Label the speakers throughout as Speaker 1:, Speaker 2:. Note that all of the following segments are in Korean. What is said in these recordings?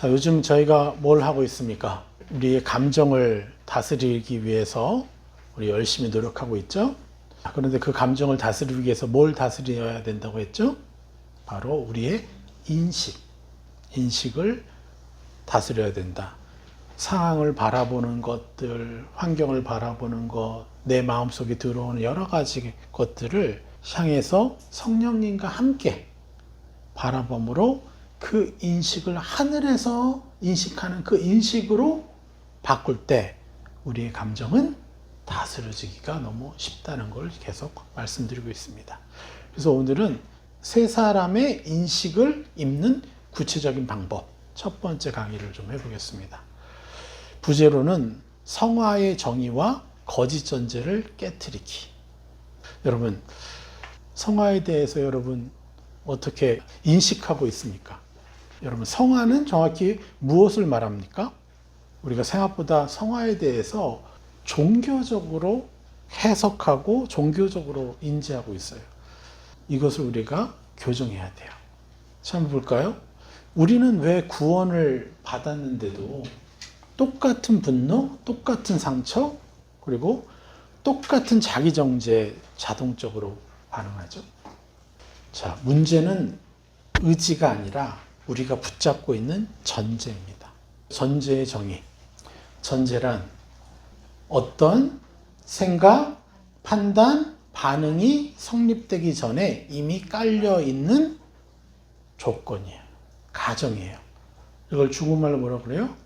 Speaker 1: 자, 요즘 저희가 뭘 하고 있습니까? 우리의 감정을 다스리기 위해서 우리 열심히 노력하고 있죠? 그런데 그 감정을 다스리기 위해서 뭘 다스려야 된다고 했죠? 바로 우리의 인식을 다스려야 된다. 상황을 바라보는 것들, 환경을 바라보는 것, 내 마음속에 들어오는 여러 가지 것들을 향해서 성령님과 함께 바라봄으로 그 인식을 하늘에서 인식하는 그 인식으로 바꿀 때 우리의 감정은 다스려지기가 너무 쉽다는 걸 계속 말씀드리고 있습니다. 그래서 오늘은 세 사람의 인식을 잇는 구체적인 방법, 첫 번째 강의를 좀 해보겠습니다. 부제로는 성화의 정의와 거짓 전제를 깨트리기. 여러분, 성화에 대해서 여러분 어떻게 인식하고 있습니까? 여러분, 성화는 정확히 무엇을 말합니까? 우리가 생각보다 성화에 대해서 종교적으로 해석하고 종교적으로 인지하고 있어요. 이것을 우리가 교정해야 돼요. 자, 한번 볼까요? 우리는 왜 구원을 받았는데도 똑같은 분노, 똑같은 상처, 그리고 똑같은 자기 정죄에 자동적으로 반응하죠? 자, 문제는 의지가 아니라 우리가 붙잡고 있는 전제입니다. 전제의 정의. 전제란 어떤 생각, 판단, 반응이 성립되기 전에 이미 깔려 있는 조건이에요. 가정이에요. 이걸 중국말로 뭐라고 그래요?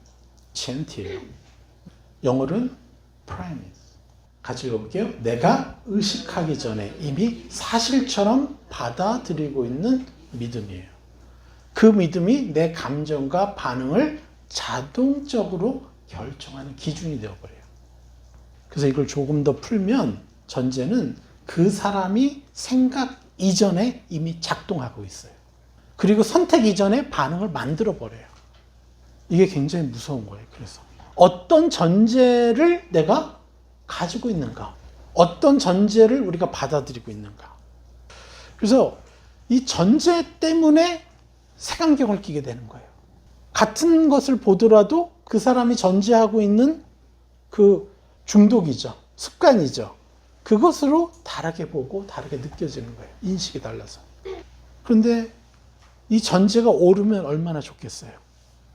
Speaker 1: 젠티예요. 영어로는 premise. 같이 읽어볼게요. 내가 의식하기 전에 이미 사실처럼 받아들이고 있는 믿음이에요. 그 믿음이 내 감정과 반응을 자동적으로 결정하는 기준이 되어버려요. 그래서 이걸 조금 더 풀면 전제는 그 사람이 생각 이전에 이미 작동하고 있어요. 그리고 선택 이전에 반응을 만들어버려요. 이게 굉장히 무서운 거예요. 그래서 어떤 전제를 내가 가지고 있는가? 어떤 전제를 우리가 받아들이고 있는가? 그래서 이 전제 때문에 색안경을 끼게 되는 거예요. 같은 것을 보더라도 그 사람이 전제하고 있는 그 중독이죠. 습관이죠. 그것으로 다르게 보고 다르게 느껴지는 거예요. 인식이 달라서. 그런데 이 전제가 옳으면 얼마나 좋겠어요.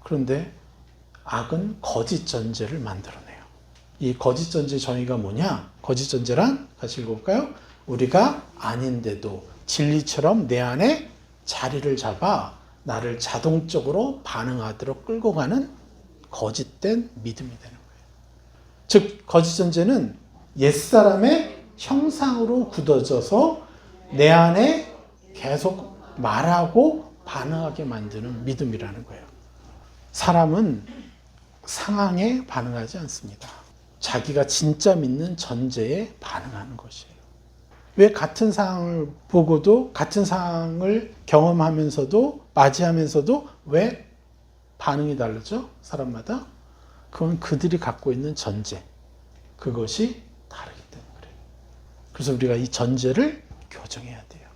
Speaker 1: 그런데 악은 거짓 전제를 만들어내요. 이 거짓 전제 정의가 뭐냐? 거짓 전제란 같이 읽어볼까요? 우리가 아닌데도 진리처럼 내 안에 자리를 잡아 나를 자동적으로 반응하도록 끌고 가는 거짓된 믿음이 되는 거예요. 즉, 거짓 전제는 옛사람의 형상으로 굳어져서 내 안에 계속 말하고 반응하게 만드는 믿음이라는 거예요. 사람은 상황에 반응하지 않습니다. 자기가 진짜 믿는 전제에 반응하는 것이에요. 왜 같은 상황을 보고도 같은 상황을 경험하면서도 맞이하면서도 왜 반응이 다르죠? 사람마다. 그건 그들이 갖고 있는 전제. 그것이 다르기 때문에 그래요. 그래서 우리가 이 전제를 교정해야 돼요.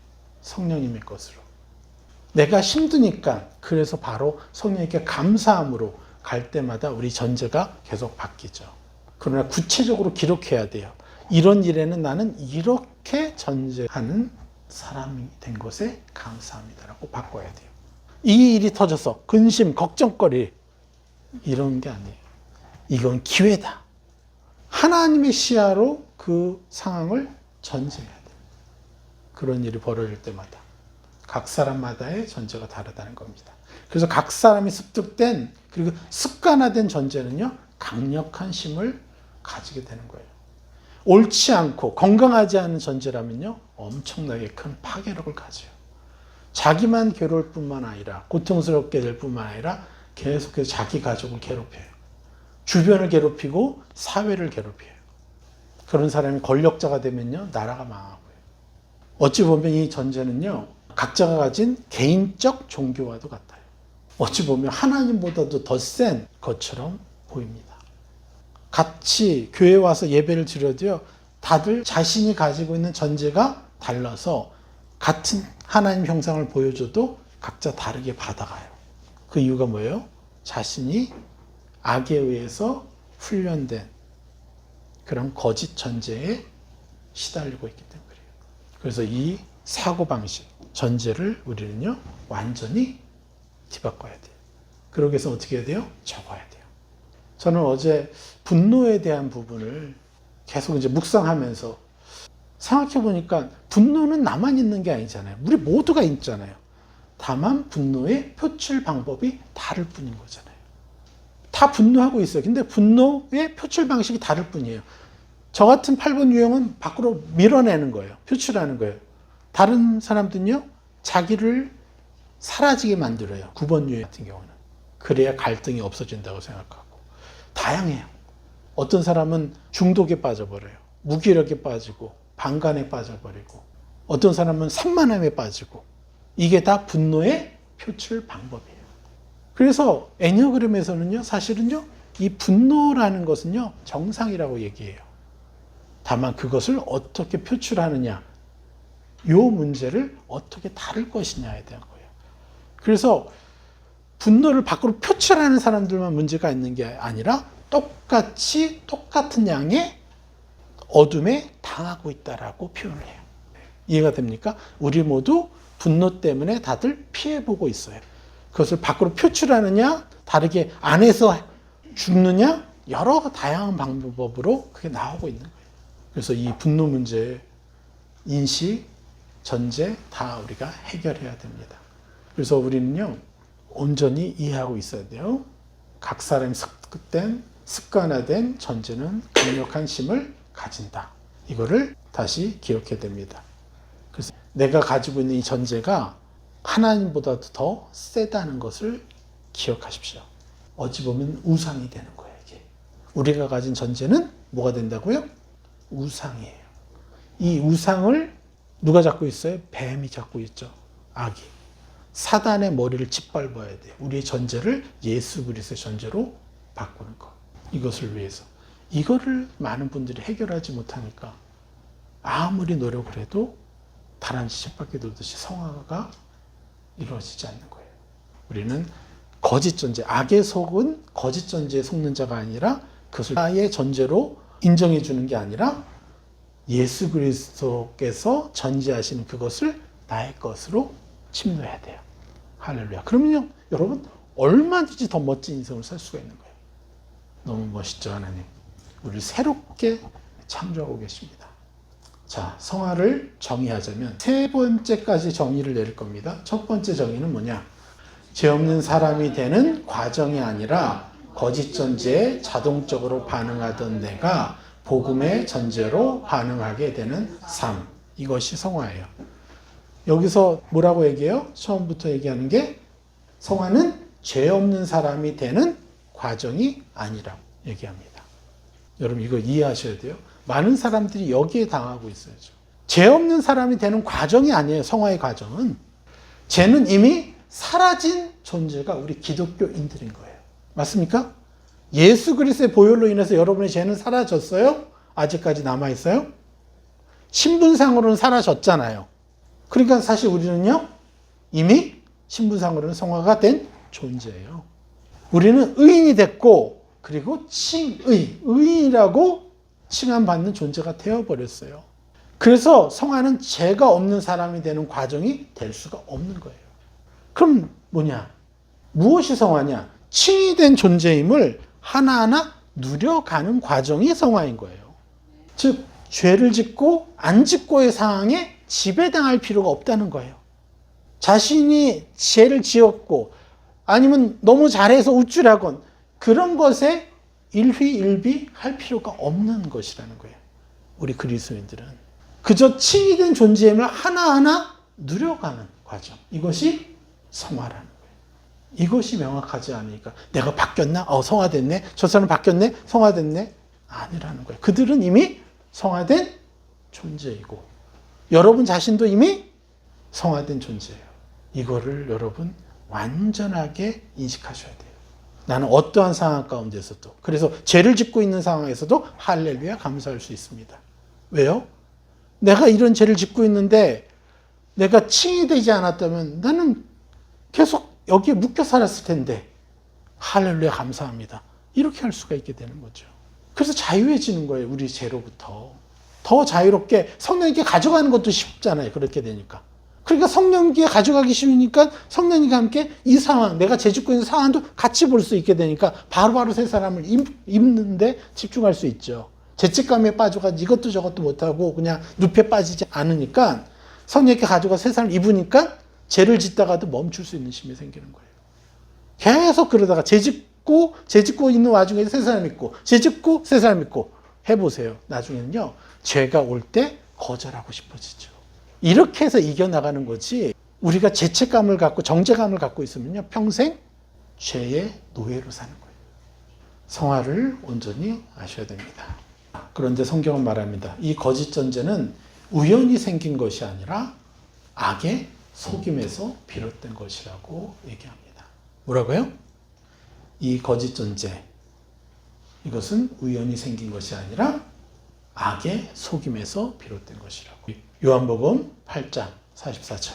Speaker 1: 성령님의 것으로. 내가 힘드니까 그래서 바로 성령님께 감사함으로 갈 때마다 우리 전제가 계속 바뀌죠. 그러나 구체적으로 기록해야 돼요. 이런 일에는 나는 이렇게 전제하는 사람이 된 것에 감사합니다라고 바꿔야 돼요. 이 일이 터져서 근심, 걱정거리 이런 게 아니에요. 이건 기회다. 하나님의 시야로 그 상황을 전제해야 돼요. 그런 일이 벌어질 때마다 각 사람마다의 전제가 다르다는 겁니다. 그래서 각 사람이 습득된 그리고 습관화된 전제는요, 강력한 힘을 가지게 되는 거예요. 옳지 않고 건강하지 않은 전제라면요, 엄청나게 큰 파괴력을 가져요. 자기만 괴로울 뿐만 아니라 고통스럽게 될 뿐만 아니라 계속해서 자기 가족을 괴롭혀요. 주변을 괴롭히고 사회를 괴롭혀요. 그런 사람이 권력자가 되면요, 나라가 망하고요. 어찌 보면 이 전제는요, 각자가 가진 개인적 종교와도 같아요. 어찌 보면 하나님보다도 더 센 것처럼 보입니다. 같이 교회에 와서 예배를 드려도요, 다들 자신이 가지고 있는 전제가 달라서 같은 하나님 형상을 보여줘도 각자 다르게 받아가요. 그 이유가 뭐예요? 자신이 악에 의해서 훈련된 그런 거짓 전제에 시달리고 있기 때문에 그래요. 그래서 이 사고방식, 전제를 우리는요, 완전히 뒤바꿔야 돼요. 그러기 위해서 어떻게 해야 돼요? 적어야 돼요. 저는 어제 분노에 대한 부분을 계속 이제 묵상하면서 생각해 보니까 분노는 나만 있는 게 아니잖아요. 우리 모두가 있잖아요. 다만 분노의 표출 방법이 다를 뿐인 거잖아요. 다 분노하고 있어요. 근데 분노의 표출 방식이 다를 뿐이에요. 저 같은 8번 유형은 밖으로 밀어내는 거예요. 표출하는 거예요. 다른 사람들은요, 자기를 사라지게 만들어요. 9번 유형 같은 경우는. 그래야 갈등이 없어진다고 생각하고. 다양해요. 어떤 사람은 중독에 빠져버려요. 무기력에 빠지고, 방관에 빠져버리고, 어떤 사람은 산만함에 빠지고, 이게 다 분노의 표출 방법이에요. 그래서 애니어그램에서는요, 사실은요, 이 분노라는 것은요, 정상이라고 얘기해요. 다만 그것을 어떻게 표출하느냐, 요 문제를 어떻게 다룰 것이냐에 대한 거예요. 그래서 분노를 밖으로 표출하는 사람들만 문제가 있는 게 아니라 똑같이 똑같은 양의 어둠에 당하고 있다라고 표현을 해요. 이해가 됩니까? 우리 모두 분노 때문에 다들 피해보고 있어요. 그것을 밖으로 표출하느냐, 다르게 안에서 죽느냐, 여러 다양한 방법으로 그게 나오고 있는 거예요. 그래서 이 분노 문제, 인식, 전제 다 우리가 해결해야 됩니다. 그래서 우리는요, 온전히 이해하고 있어야 돼요. 각 사람이 습관화된 전제는 강력한 힘을 가진다. 이거를 다시 기억해야 됩니다. 그래서 내가 가지고 있는 이 전제가 하나님보다도 더 세다는 것을 기억하십시오. 어찌 보면 우상이 되는 거예요, 이게. 우리가 가진 전제는 뭐가 된다고요? 우상이에요. 이 우상을 누가 잡고 있어요? 뱀이 잡고 있죠. 악이. 사단의 머리를 짓밟아야 돼요. 우리의 전제를 예수 그리스도의 전제로 바꾸는 것. 이것을 위해서. 이거를 많은 분들이 해결하지 못하니까 아무리 노력을 해도 다람쥐 쳇바퀴 돌듯이 성화가 이루어지지 않는 거예요. 우리는 거짓 전제, 악의 속은 거짓 전제에 속는 자가 아니라 그것을 나의 전제로 인정해 주는 게 아니라 예수 그리스도께서 전제하시는 그것을 나의 것으로 침노해야 돼요. 할렐루야. 그러면요, 여러분 얼마든지 더 멋진 인생을 살 수가 있는 거예요. 너무 멋있죠, 하나님. 우리를 새롭게 창조하고 계십니다. 자, 성화를 정의하자면 세 번째까지 정의를 내릴 겁니다. 첫 번째 정의는 뭐냐? 죄 없는 사람이 되는 과정이 아니라 거짓 전제에 자동적으로 반응하던 내가 복음의 전제로 반응하게 되는 삶. 이것이 성화예요. 여기서 뭐라고 얘기해요? 처음부터 얘기하는 게 성화는 죄 없는 사람이 되는 과정이 아니라고 얘기합니다. 여러분 이거 이해하셔야 돼요. 많은 사람들이 여기에 당하고 있어요. 죄 없는 사람이 되는 과정이 아니에요. 성화의 과정은. 죄는 이미 사라진 존재가 우리 기독교인들인 거예요. 맞습니까? 예수 그리스도의 보혈로 인해서 여러분의 죄는 사라졌어요? 아직까지 남아있어요? 신분상으로는 사라졌잖아요. 그러니까 사실 우리는요, 이미 신분상으로는 성화가 된 존재예요. 우리는 의인이 됐고, 그리고 의인이라고 칭함받는 존재가 되어버렸어요. 그래서 성화는 죄가 없는 사람이 되는 과정이 될 수가 없는 거예요. 그럼 뭐냐? 무엇이 성화냐? 칭의된 존재임을 하나하나 누려가는 과정이 성화인 거예요. 즉, 죄를 짓고 안 짓고의 상황에 지배당할 필요가 없다는 거예요. 자신이 죄를 지었고 아니면 너무 잘해서 우쭐하건 그런 것에 일희일비할 필요가 없는 것이라는 거예요. 우리 그리스도인들은 그저 칭의된 존재임을 하나하나 누려가는 과정. 이것이 성화라는 거예요. 이것이 명확하지 않으니까 내가 바뀌었나? 성화됐네. 저 사람 바뀌었네. 성화됐네. 아니라는 거예요. 그들은 이미 성화된 존재이고 여러분 자신도 이미 성화된 존재예요. 이거를 여러분 완전하게 인식하셔야 돼요. 나는 어떠한 상황 가운데서도, 그래서 죄를 짓고 있는 상황에서도 할렐루야 감사할 수 있습니다. 왜요? 내가 이런 죄를 짓고 있는데 내가 칭의되지 않았다면 나는 계속 여기에 묶여 살았을 텐데 할렐루야 감사합니다. 이렇게 할 수가 있게 되는 거죠. 그래서 자유해지는 거예요. 우리 죄로부터. 더 자유롭게 성령님께 가져가는 것도 쉽잖아요. 그렇게 되니까. 그러니까 성령님께 가져가기 쉬우니까 성령님과 함께 이 상황, 내가 죄짓고 있는 상황도 같이 볼 수 있게 되니까 바로바로 새 사람을 입는데 집중할 수 있죠. 죄책감에 빠져가지고 이것도 저것도 못하고 그냥 늪에 빠지지 않으니까 성령님께 가져가 새 사람을 입으니까 죄를 짓다가도 멈출 수 있는 힘이 생기는 거예요. 계속 그러다가 죄짓고 있는 와중에 새 사람 있고 죄짓고 새 사람 있고 해보세요. 나중에는요. 죄가 올 때 거절하고 싶어지죠. 이렇게 해서 이겨나가는 거지 우리가 죄책감을 갖고 정죄감을 갖고 있으면요. 평생 죄의 노예로 사는 거예요. 성화를 온전히 아셔야 됩니다. 그런데 성경은 말합니다. 이 거짓 전제는 우연히 생긴 것이 아니라 악의 속임에서 비롯된 것이라고 얘기합니다. 뭐라고요? 이 거짓 전제 이것은 우연히 생긴 것이 아니라 악의 속임에서 비롯된 것이라고. 요한복음 8장 44절.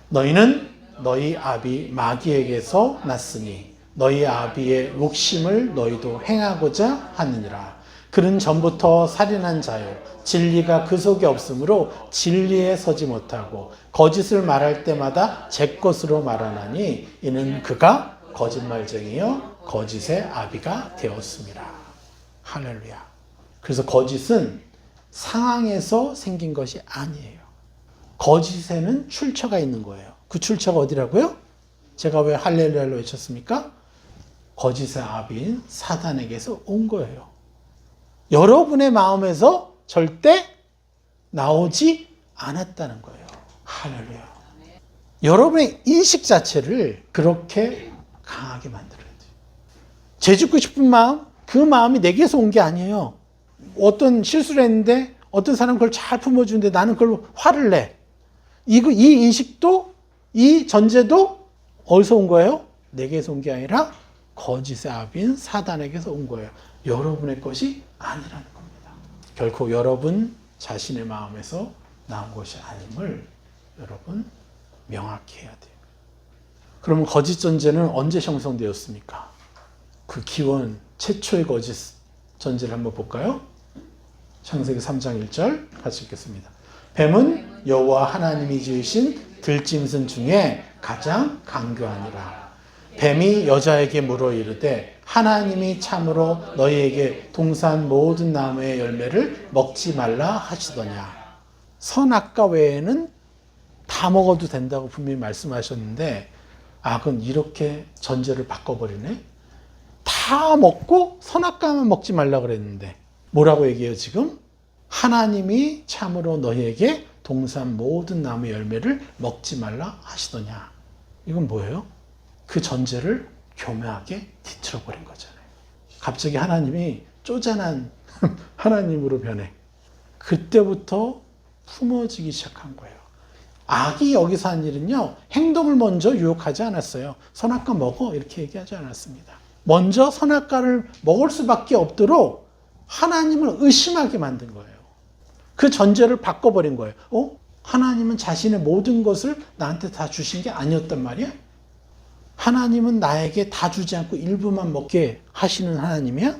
Speaker 1: 너희는 너희 아비 마귀에게서 났으니 너희 아비의 욕심을 너희도 행하고자 하느니라. 그는 전부터 살인한 자요 진리가 그 속에 없으므로 진리에 서지 못하고 거짓을 말할 때마다 제 것으로 말하나니 이는 그가 거짓말쟁이요 거짓의 아비가 되었습니다. 할렐루야. 그래서 거짓은 상황에서 생긴 것이 아니에요. 거짓에는 출처가 있는 거예요. 그 출처가 어디라고요? 제가 왜 할렐루야로 외쳤습니까? 거짓의 아비인 사단에게서 온 거예요. 여러분의 마음에서 절대 나오지 않았다는 거예요. 할렐루야. 여러분의 인식 자체를 그렇게 강하게 만들어야 돼요. 죄 짓고 싶은 마음, 그 마음이 내게서 온 게 아니에요. 어떤 실수를 했는데 어떤 사람은 그걸 잘 품어주는데 나는 그걸 화를 내. 이 인식도 이 전제도 어디서 온 거예요? 내게서 온 게 아니라 거짓의 아비인 사단에게서 온 거예요. 여러분의 것이 아니라는 겁니다. 결코 여러분 자신의 마음에서 나온 것이 아님을 여러분 명확히 해야 돼요. 그러면 거짓 전제는 언제 형성되었습니까? 그 기원 최초의 거짓 전제를 한번 볼까요? 창세기 3장 1절 같이 읽겠습니다. 뱀은 여호와 하나님이 지으신 들짐승 중에 가장 강교하니라. 뱀이 여자에게 물어 이르되 하나님이 참으로 너희에게 동산 모든 나무의 열매를 먹지 말라 하시더냐. 선악과 외에는 다 먹어도 된다고 분명히 말씀하셨는데 악은 이렇게 전제를 바꿔버리네. 다 먹고 선악과만 먹지 말라 그랬는데 뭐라고 얘기해요 지금? 하나님이 참으로 너희에게 동산 모든 나무의 열매를 먹지 말라 하시더냐. 이건 뭐예요? 그 전제를 교묘하게 뒤틀어 버린 거잖아요. 갑자기 하나님이 쪼잔한 하나님으로 변해. 그때부터 품어지기 시작한 거예요. 악이 여기서 한 일은요. 행동을 먼저 유혹하지 않았어요. 선악과 먹어 이렇게 얘기하지 않았습니다. 먼저 선악과를 먹을 수밖에 없도록 하나님을 의심하게 만든 거예요. 그 전제를 바꿔버린 거예요. 하나님은 자신의 모든 것을 나한테 다 주신 게 아니었단 말이야? 하나님은 나에게 다 주지 않고 일부만 먹게 하시는 하나님이야?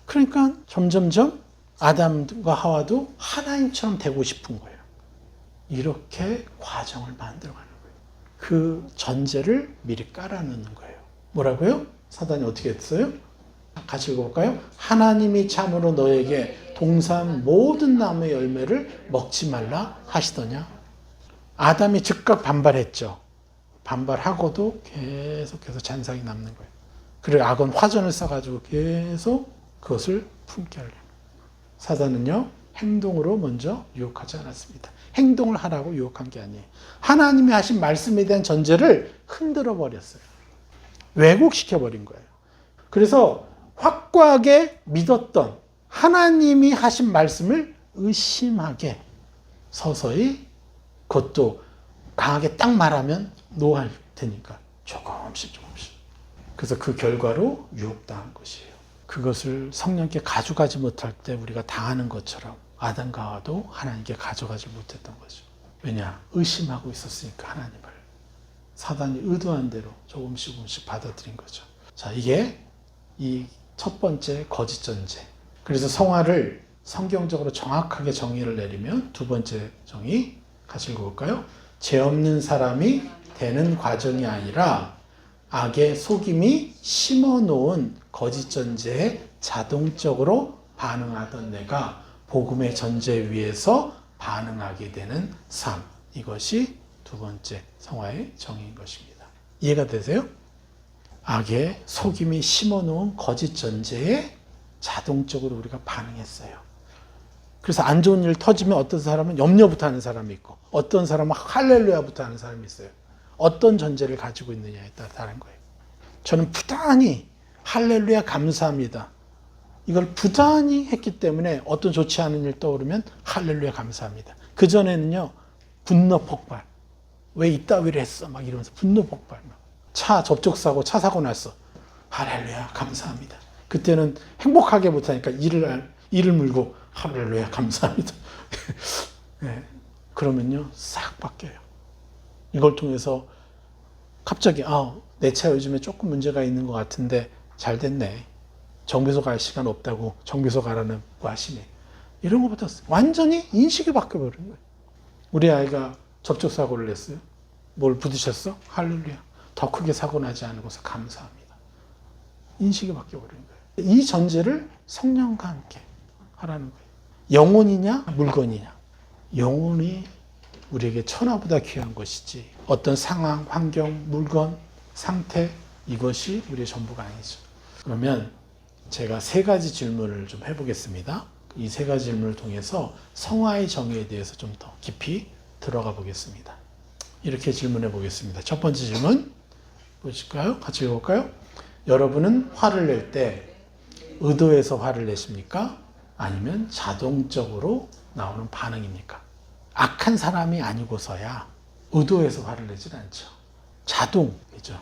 Speaker 1: 그러니까 점점점 아담과 하와도 하나님처럼 되고 싶은 거예요. 이렇게 과정을 만들어가는 거예요. 그 전제를 미리 깔아놓는 거예요. 뭐라고요? 사단이 어떻게 했어요? 같이 읽어볼까요? 하나님이 참으로 너에게 동산 모든 나무의 열매를 먹지 말라 하시더냐? 아담이 즉각 반발했죠. 반발하고도 계속해서 잔상이 남는 거예요. 그리고 악은 화전을 써가지고 계속 그것을 품게 하려고. 사단은요, 행동으로 먼저 유혹하지 않았습니다. 행동을 하라고 유혹한 게 아니에요. 하나님이 하신 말씀에 대한 전제를 흔들어 버렸어요. 왜곡시켜 버린 거예요. 그래서 확고하게 믿었던 하나님이 하신 말씀을 의심하게 서서히 그것도 강하게 딱 말하면 노할 테니까 조금씩. 그래서 그 결과로 유혹당한 것이에요. 그것을 성령께 가져가지 못할 때 우리가 당하는 것처럼 아담과 하와도 하나님께 가져가지 못했던 거죠. 왜냐? 의심하고 있었으니까 하나님을. 사단이 의도한 대로 조금씩 받아들인 거죠. 자, 이게 이 첫 번째 거짓 전제. 그래서 성화를 성경적으로 정확하게 정의를 내리면 두 번째 정의 같이 읽어볼까요? 죄 없는 사람이 되는 과정이 아니라 악의 속임이 심어놓은 거짓 전제에 자동적으로 반응하던 내가 복음의 전제 위에서 반응하게 되는 삶. 이것이 두 번째 성화의 정의인 것입니다. 이해가 되세요? 악의 속임이 심어놓은 거짓 전제에 자동적으로 우리가 반응했어요. 그래서 안 좋은 일 터지면 어떤 사람은 염려부터 하는 사람이 있고 어떤 사람은 할렐루야부터 하는 사람이 있어요. 어떤 전제를 가지고 있느냐에 따라 다른 거예요. 저는 부단히 할렐루야 감사합니다. 이걸 부단히 했기 때문에 어떤 좋지 않은 일 떠오르면 할렐루야 감사합니다. 그전에는요, 분노 폭발. 왜 이따위를 했어? 막 이러면서 분노 폭발. 차 접촉사고, 차 사고 났어. 할렐루야 감사합니다. 그때는 행복하게 못하니까 이를 물고 할렐루야 감사합니다. 네. 그러면요, 싹 바뀌어요. 이걸 통해서 갑자기 내 차 요즘에 조금 문제가 있는 것 같은데 잘 됐네. 정비소 갈 시간 없다고 정비소 가라는 거 하시네. 이런 것보다 완전히 인식이 바뀌어버린 거예요. 우리 아이가 접촉사고를 냈어요. 뭘 부딪혔어? 할렐루야. 더 크게 사고 나지 않고서 감사합니다. 인식이 바뀌어버린 거예요. 이 전제를 성령과 함께 하라는 거예요. 영혼이냐 물건이냐. 영혼이 우리에게 천하보다 귀한 것이지 어떤 상황, 환경, 물건, 상태 이것이 우리의 전부가 아니죠. 그러면 제가 세 가지 질문을 좀 해보겠습니다. 이 세 가지 질문을 통해서 성화의 정의에 대해서 좀 더 깊이 들어가 보겠습니다. 이렇게 질문해 보겠습니다. 첫 번째 질문 보실까요? 같이 읽어볼까요? 여러분은 화를 낼 때 의도해서 화를 내십니까? 아니면 자동적으로 나오는 반응입니까? 악한 사람이 아니고서야 의도해서 화를 내질 않죠. 자동이죠.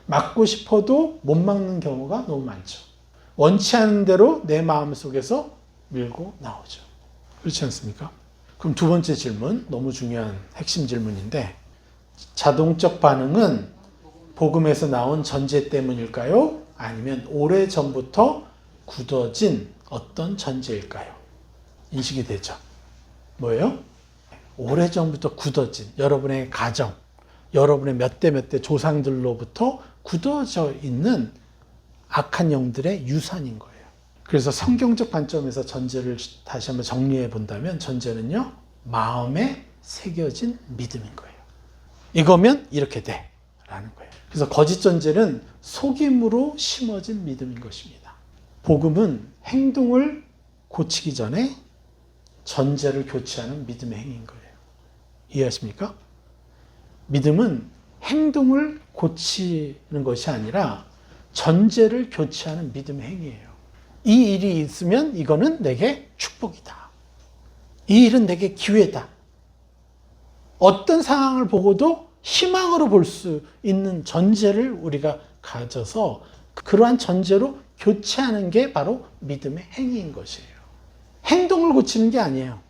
Speaker 1: 막고 싶어도 못 막는 경우가 너무 많죠. 원치 않는 대로 내 마음속에서 밀고 나오죠. 그렇지 않습니까? 그럼 두 번째 질문, 너무 중요한 핵심 질문인데 자동적 반응은 복음에서 나온 전제 때문일까요? 아니면 오래전부터 굳어진 어떤 전제일까요? 인식이 되죠. 뭐예요? 오래전부터 굳어진 여러분의 가정, 여러분의 몇 대 몇 대 조상들로부터 굳어져 있는 악한 영들의 유산인 거예요. 그래서 성경적 관점에서 전제를 다시 한번 정리해 본다면 전제는요, 마음에 새겨진 믿음인 거예요. 이거면 이렇게 돼 라는 거예요. 그래서 거짓 전제는 속임으로 심어진 믿음인 것입니다. 복음은 행동을 고치기 전에 전제를 교체하는 믿음의 행위인 거예요. 이해하십니까? 믿음은 행동을 고치는 것이 아니라 전제를 교체하는 믿음의 행위예요. 이 일이 있으면 이거는 내게 축복이다. 이 일은 내게 기회다. 어떤 상황을 보고도 희망으로 볼 수 있는 전제를 우리가 가져서 그러한 전제로 교체하는 게 바로 믿음의 행위인 것이에요. 행동을 고치는 게 아니에요.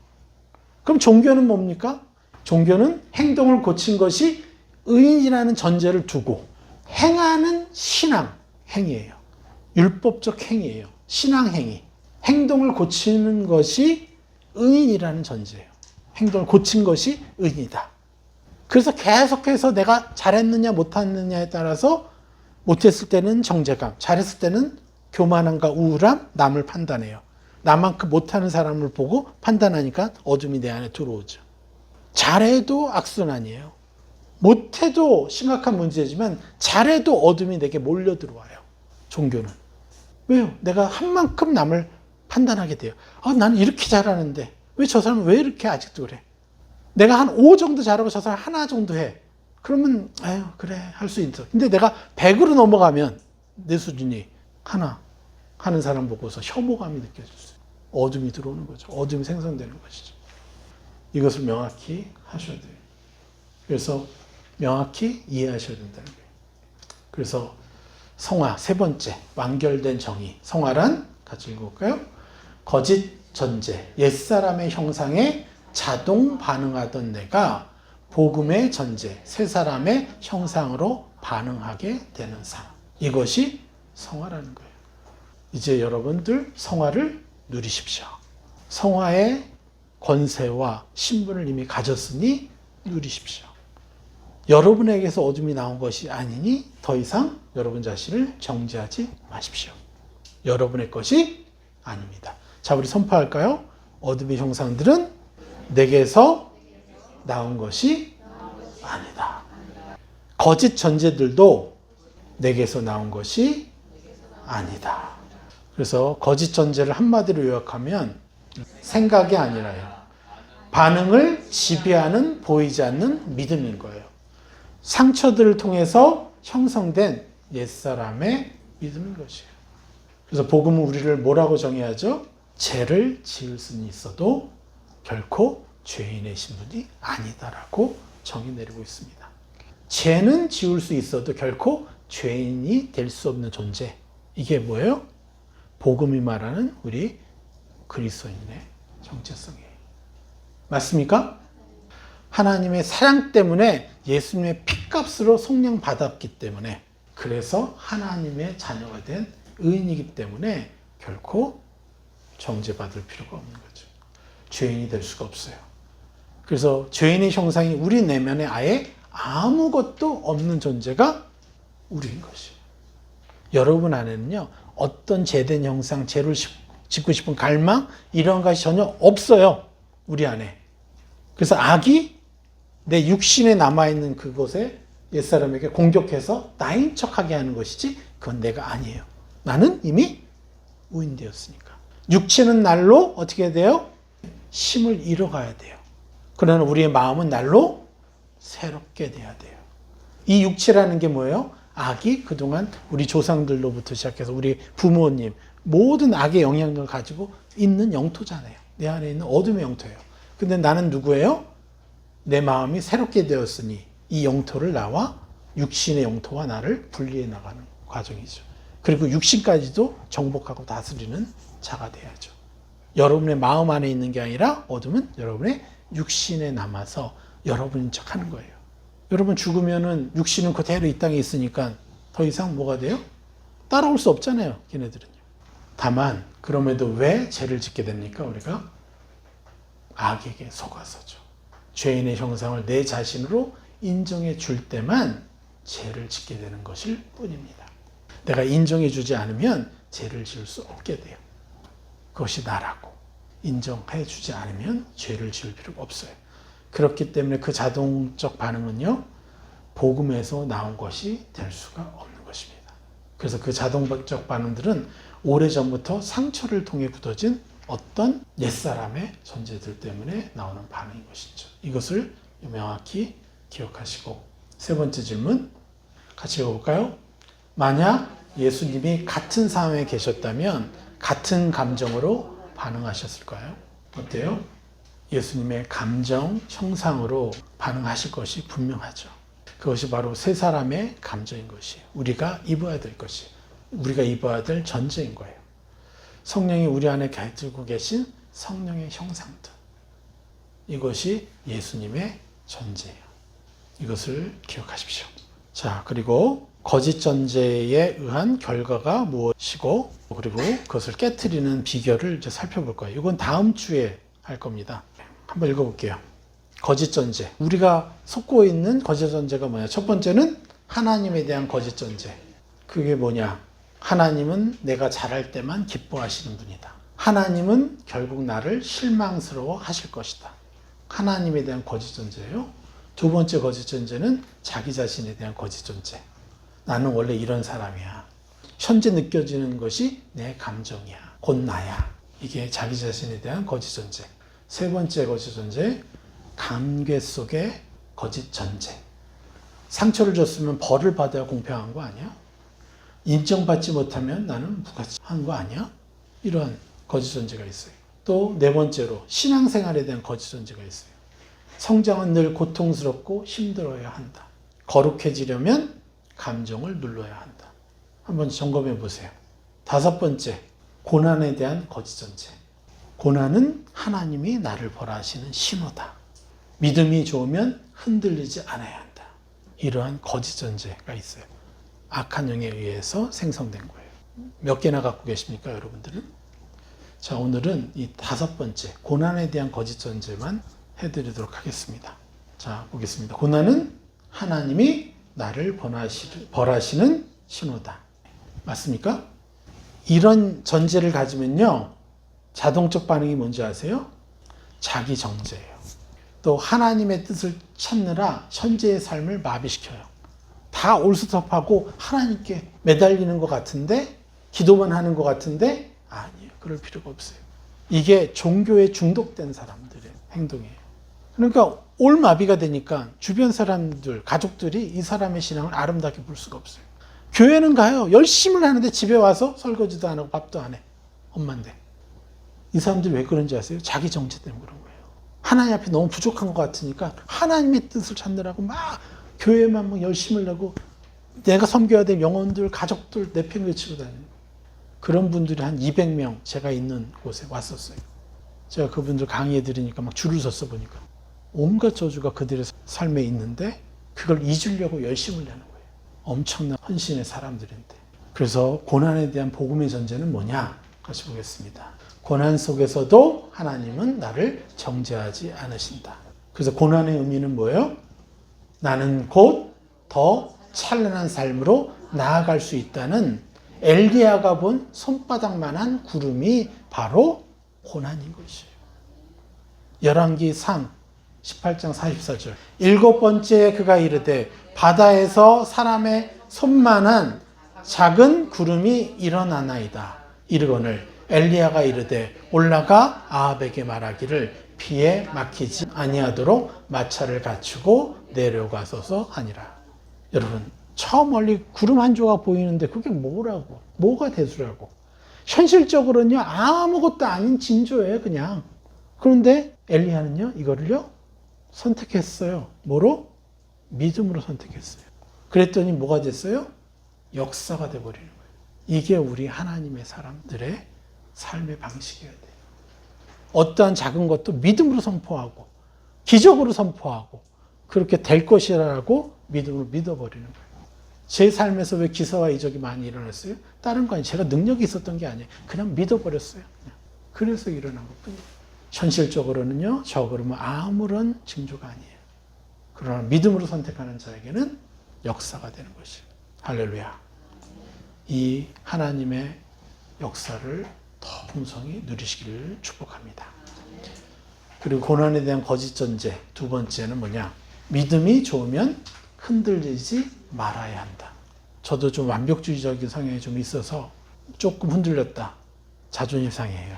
Speaker 1: 그럼 종교는 뭡니까? 종교는 행동을 고친 것이 의인이라는 전제를 두고 행하는 신앙 행위예요. 율법적 행위예요. 신앙 행위. 행동을 고치는 것이 의인이라는 전제예요. 행동을 고친 것이 의인이다. 그래서 계속해서 내가 잘했느냐 못했느냐에 따라서 못했을 때는 정죄감, 잘했을 때는 교만함과 우울함, 남을 판단해요. 나만큼 못하는 사람을 보고 판단하니까 어둠이 내 안에 들어오죠. 잘해도 악순환이에요. 못해도 심각한 문제지만 잘해도 어둠이 내게 몰려 들어와요. 종교는. 왜요? 내가 한 만큼 남을 판단하게 돼요. 나는 이렇게 잘하는데 왜 저 사람은 왜 이렇게 아직도 그래? 내가 한 5 정도 잘하고 저 사람 하나 정도 해. 그러면 그래 할 수 있어. 근데 내가 100으로 넘어가면 내 수준이 하나 하는 사람 보고서 혐오감이 느껴졌어요. 어둠이 들어오는 거죠. 어둠이 생성되는 것이죠. 이것을 명확히 하셔야 돼요. 그래서 명확히 이해하셔야 된다는 거예요. 그래서 성화 세 번째 완결된 정의. 성화란 같이 읽어볼까요? 거짓 전제, 옛사람의 형상에 자동 반응하던 내가 복음의 전제, 새 사람의 형상으로 반응하게 되는 삶. 이것이 성화라는 거예요. 이제 여러분들 성화를 누리십시오. 성화의 권세와 신분을 이미 가졌으니 누리십시오. 여러분에게서 어둠이 나온 것이 아니니 더 이상 여러분 자신을 정죄하지 마십시오. 여러분의 것이 아닙니다. 자, 우리 선포할까요? 어둠의 형상들은 내게서 나온 것이 아니다. 거짓 전제들도 내게서 나온 것이 아니다. 그래서 거짓 전제를 한마디로 요약하면 생각이 아니라요. 반응을 지배하는 보이지 않는 믿음인 거예요. 상처들을 통해서 형성된 옛사람의 믿음인 것이에요. 그래서 복음은 우리를 뭐라고 정의하죠? 죄를 지을 수는 있어도 결코 죄인의 신분이 아니다라고 정의 내리고 있습니다. 죄는 지을 수 있어도 결코 죄인이 될 수 없는 존재. 이게 뭐예요? 복음이 말하는 우리 그리스도인의 정체성이에요. 맞습니까? 하나님의 사랑 때문에 예수님의 피값으로 속량 받았기 때문에, 그래서 하나님의 자녀가 된 의인이기 때문에 결코 정죄받을 필요가 없는 거죠. 죄인이 될 수가 없어요. 그래서 죄인의 형상이 우리 내면에 아예 아무것도 없는 존재가 우리인 것이에요. 여러분 안에는요, 어떤 죄된 형상, 죄를 짓고 싶은 갈망, 이런 것이 전혀 없어요. 우리 안에. 그래서 악이 내 육신에 남아있는 그곳에 옛사람에게 공격해서 나인 척하게 하는 것이지, 그건 내가 아니에요. 나는 이미 우인되었으니까. 육체는 날로 어떻게 돼요? 힘을 잃어가야 돼요. 그러나 우리의 마음은 날로 새롭게 돼야 돼요. 이 육체라는 게 뭐예요? 악이 그동안 우리 조상들로부터 시작해서 우리 부모님, 모든 악의 영향력을 가지고 있는 영토잖아요. 내 안에 있는 어둠의 영토예요. 근데 나는 누구예요? 내 마음이 새롭게 되었으니 이 영토를 나와 육신의 영토와 나를 분리해 나가는 과정이죠. 그리고 육신까지도 정복하고 다스리는 자가 돼야죠. 여러분의 마음 안에 있는 게 아니라 어둠은 여러분의 육신에 남아서 여러분인 척 하는 거예요. 여러분 죽으면은 육신은 그대로 이 땅에 있으니까 더 이상 뭐가 돼요? 따라올 수 없잖아요. 걔네들은요. 다만 그럼에도 왜 죄를 짓게 됩니까? 우리가 악에게 속아서죠. 죄인의 형상을 내 자신으로 인정해 줄 때만 죄를 짓게 되는 것일 뿐입니다. 내가 인정해 주지 않으면 죄를 지을 수 없게 돼요. 그것이 나라고 인정해 주지 않으면 죄를 지을 필요가 없어요. 그렇기 때문에 그 자동적 반응은요, 복음에서 나온 것이 될 수가 없는 것입니다. 그래서 그 자동적 반응들은 오래전부터 상처를 통해 굳어진 어떤 옛사람의 존재들 때문에 나오는 반응인 것이죠. 이것을 명확히 기억하시고, 세 번째 질문 같이 읽어볼까요? 만약 예수님이 같은 상황에 계셨다면 같은 감정으로 반응하셨을까요? 어때요? 예수님의 감정 형상으로 반응하실 것이 분명하죠. 그것이 바로 세 사람의 감정인 것이에요. 우리가 입어야 될 것이, 우리가 입어야 될 전제인 거예요. 성령이 우리 안에 가지고 계신 성령의 형상들, 이것이 예수님의 전제예요. 이것을 기억하십시오. 자, 그리고 거짓 전제에 의한 결과가 무엇이고, 그리고 그것을 깨트리는 비결을 이제 살펴볼 거예요. 이건 다음 주에 할 겁니다. 한번 읽어볼게요. 거짓 전제. 우리가 속고 있는 거짓 전제가 뭐냐? 첫 번째는 하나님에 대한 거짓 전제. 그게 뭐냐? 하나님은 내가 잘할 때만 기뻐하시는 분이다. 하나님은 결국 나를 실망스러워 하실 것이다. 하나님에 대한 거짓 전제예요. 두 번째 거짓 전제는 자기 자신에 대한 거짓 전제. 나는 원래 이런 사람이야. 현재 느껴지는 것이 내 감정이야. 곧 나야. 이게 자기 자신에 대한 거짓 전제. 세 번째 거짓 전제, 관계 속의 거짓 전제. 상처를 줬으면 벌을 받아야 공평한 거 아니야? 인정받지 못하면 나는 무가치한 거 아니야? 이런 거짓 전제가 있어요. 또 네 번째로 신앙생활에 대한 거짓 전제가 있어요. 성장은 늘 고통스럽고 힘들어야 한다. 거룩해지려면 감정을 눌러야 한다. 한번 점검해 보세요. 다섯 번째, 고난에 대한 거짓 전제. 고난은 하나님이 나를 벌하시는 신호다. 믿음이 좋으면 흔들리지 않아야 한다. 이러한 거짓 전제가 있어요. 악한 영에 의해서 생성된 거예요. 몇 개나 갖고 계십니까, 여러분들은? 자, 오늘은 이 5번째, 고난에 대한 거짓 전제만 해드리도록 하겠습니다. 자, 보겠습니다. 고난은 하나님이 나를 벌하시는 신호다. 맞습니까? 이런 전제를 가지면요, 자동적 반응이 뭔지 아세요? 자기 정죄예요. 또 하나님의 뜻을 찾느라 현재의 삶을 마비시켜요. 다 올스톱하고 하나님께 매달리는 것 같은데, 기도만 하는 것 같은데 아니에요. 그럴 필요가 없어요. 이게 종교에 중독된 사람들의 행동이에요. 그러니까 올마비가 되니까 주변 사람들, 가족들이 이 사람의 신앙을 아름답게 볼 수가 없어요. 교회는 가요. 열심히 하는데 집에 와서 설거지도 안 하고 밥도 안 해. 엄마인데. 이 사람들이 왜 그런지 아세요? 자기 정죄 때문에 그런 거예요. 하나님 앞에 너무 부족한 것 같으니까 하나님의 뜻을 찾느라고 막 교회만 막 열심히 하고 내가 섬겨야 될 영혼들, 가족들 내팽개치고 다니는 그런 분들이 한 200명 제가 있는 곳에 왔었어요. 제가 그분들 강의해 드리니까 막 줄을 섰어 보니까 온갖 저주가 그들의 삶에 있는데 그걸 잊으려고 열심을 내는 거예요. 엄청난 헌신의 사람들인데. 그래서 고난에 대한 복음의 전제는 뭐냐? 같이 보겠습니다. 고난 속에서도 하나님은 나를 정죄하지 않으신다. 그래서 고난의 의미는 뭐예요? 나는 곧 더 찬란한 삶으로 나아갈 수 있다는 엘리야가 본 손바닥만한 구름이 바로 고난인 것이에요. 열왕기상 18장 44절. 7번째 그가 이르되 바다에서 사람의 손만한 작은 구름이 일어나나이다. 이르거늘 엘리야가 이르되 올라가 아합에게 말하기를 비에 막히지 아니하도록 마차를 갖추고 내려가소서 하니라. 여러분, 저 멀리 구름 한 조각 보이는데 그게 뭐라고? 뭐가 대수라고? 현실적으로는요, 아무것도 아닌 징조예요, 그냥. 그런데 엘리야는요, 이거를요, 선택했어요. 뭐로? 믿음으로 선택했어요. 그랬더니 뭐가 됐어요? 역사가 돼버리는 거예요. 이게 우리 하나님의 사람들의 삶의 방식이어야 돼요. 어떠한 작은 것도 믿음으로 선포하고 기적으로 선포하고 그렇게 될 것이라고 믿음으로 믿어버리는 거예요. 제 삶에서 왜 기사와 이적이 많이 일어났어요? 다른 거 아니에요. 제가 능력이 있었던 게 아니에요. 그냥 믿어버렸어요. 그래서 일어난 것뿐이에요. 현실적으로는요, 저 그러면 아무런 징조가 아니에요. 그러나 믿음으로 선택하는 자에게는 역사가 되는 것이에요. 할렐루야. 이 하나님의 역사를 더 풍성히 누리시기를 축복합니다. 그리고 고난에 대한 거짓 전제, 2번째는 뭐냐? 믿음이 좋으면 흔들리지 말아야 한다. 저도 좀 완벽주의적인 성향이 좀 있어서 조금 흔들렸다. 자존심 상해요.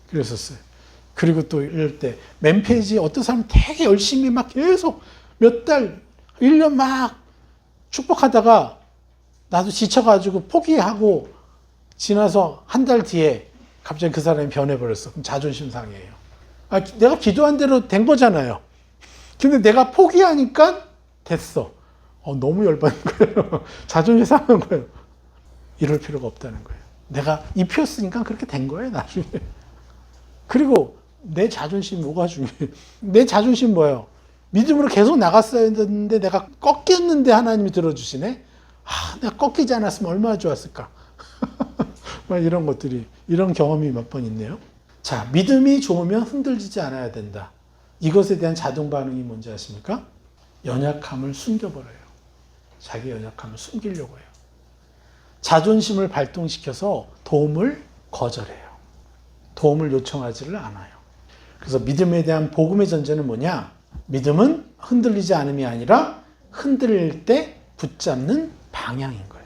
Speaker 1: 그랬었어요. 그리고 또 이럴 때 맨페이지 어떤 사람 되게 열심히 막 계속 몇 달, 1년 막 축복하다가 나도 지쳐가지고 포기하고 지나서 한 달 뒤에 갑자기 그 사람이 변해버렸어. 그럼 자존심 상해요. 내가 기도한 대로 된 거잖아요. 근데 내가 포기하니까 됐어. 너무 열받는 거예요. 자존심 상한 거예요. 이럴 필요가 없다는 거예요. 내가 입혔으니까 그렇게 된 거예요, 나중에. 그리고 내 자존심 뭐가 중요해? 내 자존심 뭐예요? 믿음으로 계속 나갔어야 했는데 내가 꺾였는데 하나님이 들어주시네? 내가 꺾이지 않았으면 얼마나 좋았을까? 이런 것들이, 이런 경험이 몇 번 있네요. 자, 믿음이 좋으면 흔들리지 않아야 된다. 이것에 대한 자동 반응이 뭔지 아십니까? 연약함을 숨겨버려요. 자기 연약함을 숨기려고 해요. 자존심을 발동시켜서 도움을 거절해요. 도움을 요청하지를 않아요. 그래서 믿음에 대한 복음의 전제는 뭐냐? 믿음은 흔들리지 않음이 아니라 흔들릴 때 붙잡는 방향인 거예요.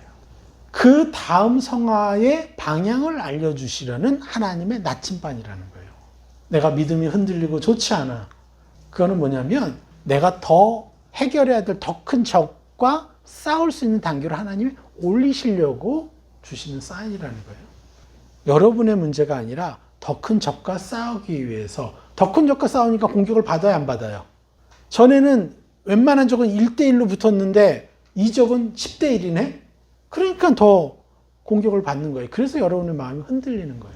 Speaker 1: 그 다음 성화의 방향을 알려주시려는 하나님의 나침반이라는 거예요. 내가 믿음이 흔들리고 좋지 않아. 그거는 뭐냐면 내가 더 해결해야 될 더 큰 적과 싸울 수 있는 단계로 하나님이 올리시려고 주시는 사인이라는 거예요. 여러분의 문제가 아니라 더 큰 적과 싸우기 위해서, 더 큰 적과 싸우니까 공격을 받아야 안 받아요? 전에는 웬만한 적은 1대1로 붙었는데 이 적은 10대1이네? 그러니까 더 공격을 받는 거예요. 그래서 여러분의 마음이 흔들리는 거예요.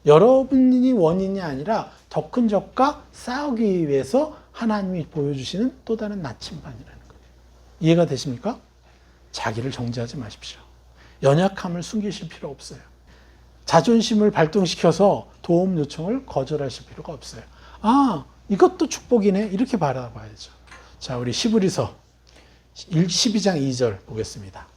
Speaker 1: 여러분이 원인이 아니라 더 큰 적과 싸우기 위해서 하나님이 보여주시는 또 다른 나침반이라는 거예요. 이해가 되십니까? 자기를 정죄하지 마십시오. 연약함을 숨기실 필요 없어요. 자존심을 발동시켜서 도움 요청을 거절하실 필요가 없어요. 아, 이것도 축복이네. 이렇게 바라봐야죠. 자, 우리 히브리서 12장 2절 보겠습니다.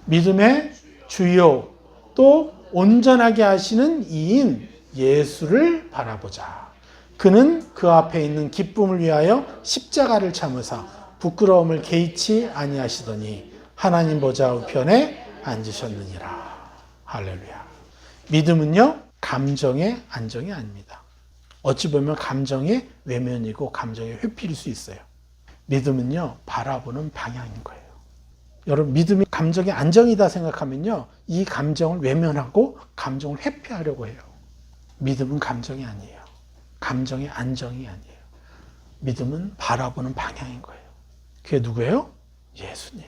Speaker 1: 믿음의 주요 또 온전하게 하시는 이인 예수를 바라보자. 그는 그 앞에 있는 기쁨을 위하여 십자가를 참으사 부끄러움을 개의치 아니하시더니 하나님 보좌 우편에 앉으셨느니라. 할렐루야. 믿음은요, 감정의 안정이 아닙니다. 어찌 보면 감정의 외면이고 감정의 회피일 수 있어요. 믿음은요, 바라보는 방향인 거예요. 여러분, 믿음이 감정의 안정이다 생각하면요, 이 감정을 외면하고 감정을 회피하려고 해요. 믿음은 감정이 아니에요. 감정의 안정이 아니에요. 믿음은 바라보는 방향인 거예요. 그게 누구예요? 예수님.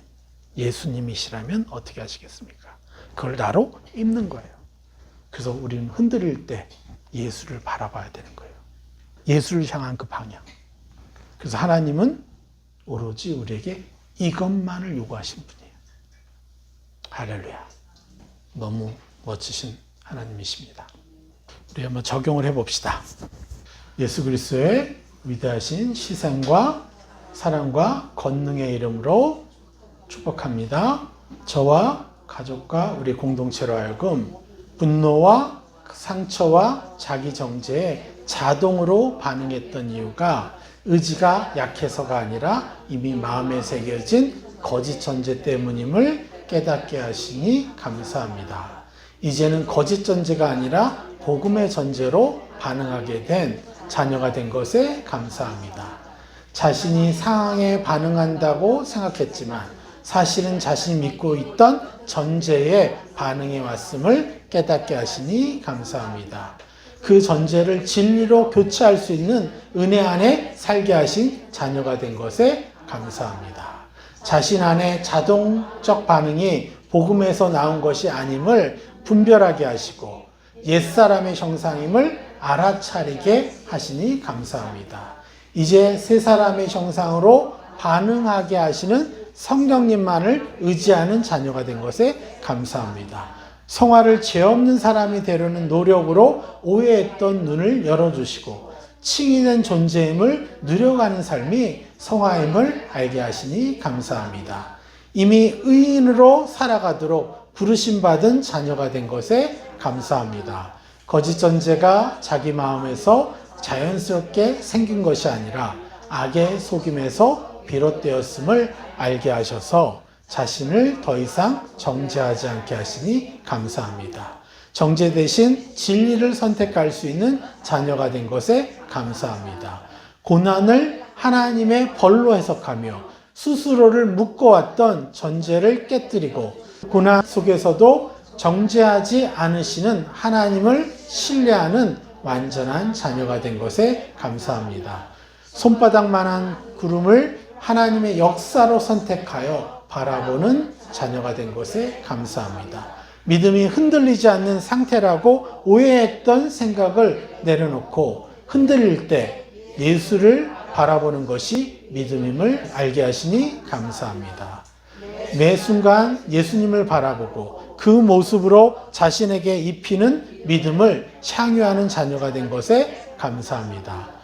Speaker 1: 예수님이시라면 어떻게 하시겠습니까? 그걸 나로 입는 거예요. 그래서 우리는 흔들릴 때 예수를 바라봐야 되는 거예요. 예수를 향한 그 방향. 그래서 하나님은 오로지 우리에게 이것만을 요구하신 분이에요. 할렐루야. 너무 멋지신 하나님이십니다. 우리 한번 적용을 해봅시다. 예수 그리스도의 위대하신 희생과 사랑과 권능의 이름으로 축복합니다. 저와 가족과 우리 공동체로 하여금 분노와 상처와 자기 정죄에 자동으로 반응했던 이유가 의지가 약해서가 아니라 이미 마음에 새겨진 거짓 전제 때문임을 깨닫게 하시니 감사합니다. 이제는 거짓 전제가 아니라 복음의 전제로 반응하게 된 자녀가 된 것에 감사합니다. 자신이 상황에 반응한다고 생각했지만 사실은 자신이 믿고 있던 전제에 반응해 왔음을 깨닫게 하시니 감사합니다. 그 전제를 진리로 교체할 수 있는 은혜 안에 살게 하신 자녀가 된 것에 감사합니다. 자신 안에 자동적 반응이 복음에서 나온 것이 아님을 분별하게 하시고 옛사람의 형상임을 알아차리게 하시니 감사합니다. 이제 새 사람의 형상으로 반응하게 하시는 성령님만을 의지하는 자녀가 된 것에 감사합니다. 성화를 죄 없는 사람이 되려는 노력으로 오해했던 눈을 열어주시고 칭의된 존재임을 누려가는 삶이 성화임을 알게 하시니 감사합니다. 이미 의인으로 살아가도록 부르심받은 자녀가 된 것에 감사합니다. 거짓 전제가 자기 마음에서 자연스럽게 생긴 것이 아니라 악의 속임에서 비롯되었음을 알게 하셔서 자신을 더 이상 정죄하지 않게 하시니 감사합니다. 정죄 대신 진리를 선택할 수 있는 자녀가 된 것에 감사합니다. 고난을 하나님의 벌로 해석하며 스스로를 묶어왔던 전제를 깨뜨리고 고난 속에서도 정죄하지 않으시는 하나님을 신뢰하는 완전한 자녀가 된 것에 감사합니다. 손바닥만한 구름을 하나님의 역사로 선택하여 바라보는 자녀가 된 것에 감사합니다. 믿음이 흔들리지 않는 상태라고 오해했던 생각을 내려놓고 흔들릴 때 예수를 바라보는 것이 믿음임을 알게 하시니 감사합니다. 매 순간 예수님을 바라보고 그 모습으로 자신에게 입히는 믿음을 향유하는 자녀가 된 것에 감사합니다.